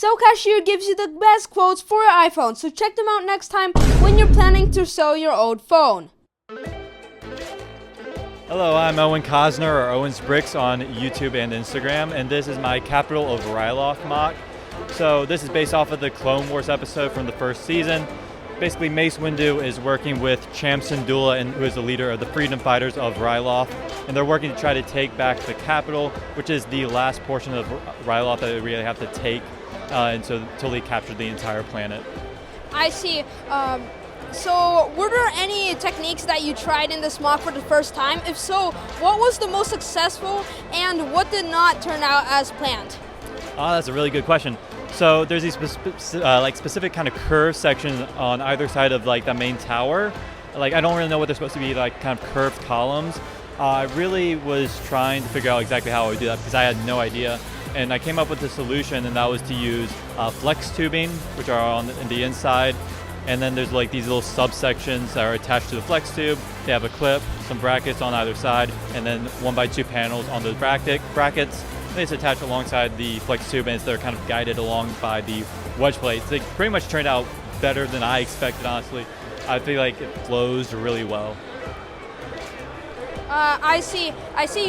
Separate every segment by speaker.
Speaker 1: Sell Cashier gives you the best quotes for your iPhone, so check them out next time when you're planning to sell your old phone.
Speaker 2: Hello, I'm Owen Cosner, or Owen's Bricks on YouTube and Instagram, and this is my Capital of Ryloth MOC. So this is based off of the Clone Wars episode from the first season. Basically, Mace Windu is working with Cham Syndulla, who is the leader of the Freedom Fighters of Ryloth, and they're working to try to take back the capital, which is the last portion of Ryloth that they really have to take until they capture the entire planet.
Speaker 1: I see. So were there any techniques that you tried in this MOC for the first time? If so, what was the most successful and what did not turn out as planned?
Speaker 2: Oh, that's a really good question. So there's these specific kind of curved sections on either side of the main tower. I don't really know what they're supposed to be, kind of curved columns. I really was trying to figure out exactly how I would do that because I had no idea. And I came up with a solution, and that was to use flex tubing, which are on the inside. And then there's these little subsections that are attached to the flex tube. They have a clip, some brackets on either side, and then 1x2 panels on the brackets. They just attach alongside the flex tube, and they're kind of guided along by the wedge plates. They pretty much turned out better than I expected, honestly. I feel like it flows really well.
Speaker 1: I see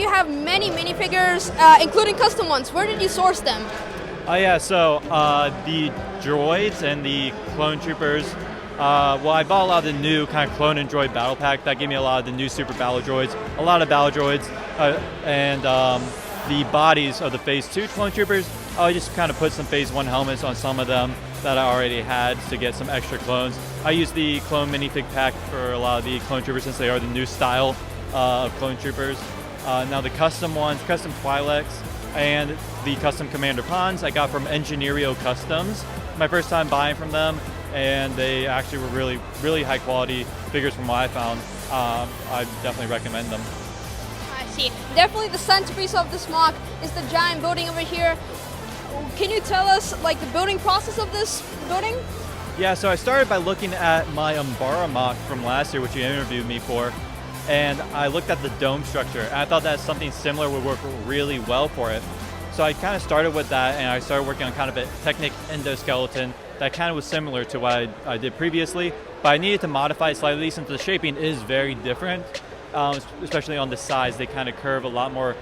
Speaker 1: you have many minifigures, including custom ones. Where did you source them?
Speaker 2: Oh yeah, so the droids and the clone troopers, I bought a lot of the new kind of clone and droid battle pack. That gave me a lot of the new super battle droids, a lot of battle droids, and the bodies of the Phase 2 clone troopers. I just kind of put some Phase 1 helmets on some of them that I already had to get some extra clones. I used the clone minifig pack for a lot of the clone troopers since they are the new style of clone troopers. Now the custom ones, custom Twi'leks, and the custom Commander Pons I got from Engineerio Customs. My first time buying from them, and they actually were really, really high quality figures from what I found. I definitely recommend them.
Speaker 1: I see. Definitely the centerpiece of this MOC is the giant building over here. Can you tell us the building process of this building?
Speaker 2: Yeah, so I started by looking at my Umbara MOC from last year, which you interviewed me for. And I looked at the dome structure, and I thought that something similar would work really well for it. So I kind of started with that, and I started working on kind of a Technic endoskeleton that kind of was similar to what I did previously, but I needed to modify it slightly since the shaping is very different, especially on the sides. They kind of curve a lot more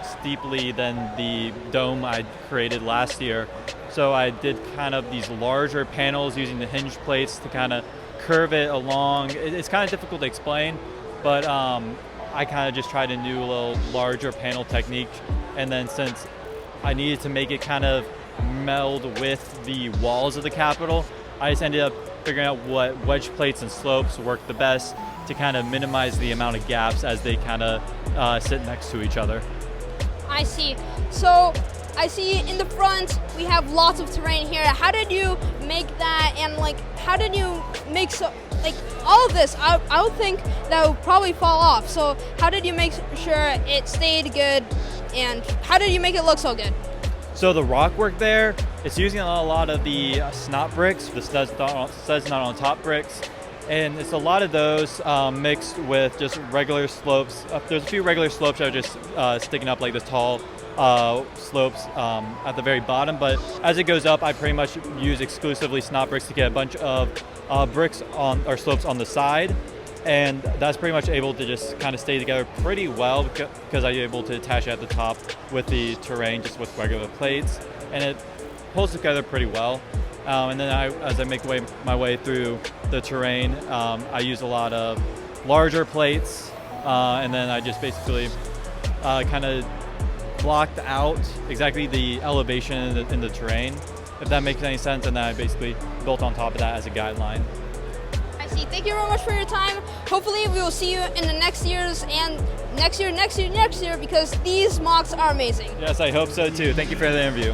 Speaker 2: steeply than the dome I created last year. So I did kind of these larger panels using the hinge plates to kind of curve it along. It's kind of difficult to explain, but I kind of just tried a new little larger panel technique, and then since I needed to make it kind of meld with the walls of the Capitol, I just ended up figuring out what wedge plates and slopes work the best to kind of minimize the amount of gaps as they kind of sit next to each other.
Speaker 1: I see. So I see in the front we have lots of terrain here. How did you make that, and how did you make all of this? I would think that would probably fall off. So how did you make sure it stayed good, and how did you make it look so good?
Speaker 2: So the rock work there, it's using a lot of the snot bricks, the studs not on top bricks, and it's a lot of those mixed with just regular slopes. There's a few regular slopes that are just sticking up like the tall slopes at the very bottom, but as it goes up, I pretty much use exclusively snot bricks to get a bunch of bricks or slopes on the side, and that's pretty much able to just kind of stay together pretty well because I'm able to attach it at the top with the terrain just with regular plates, and it pulls together pretty well. And then as I make my way through the terrain, I use a lot of larger plates, and then I just basically kind of blocked out exactly the elevation in the terrain, if that makes any sense, and then I basically built on top of that as a guideline.
Speaker 1: I see. Thank you very much for your time. Hopefully we will see you in the next years, and next year, because these MOCs are amazing.
Speaker 2: Yes, I hope so too. Thank you for the interview.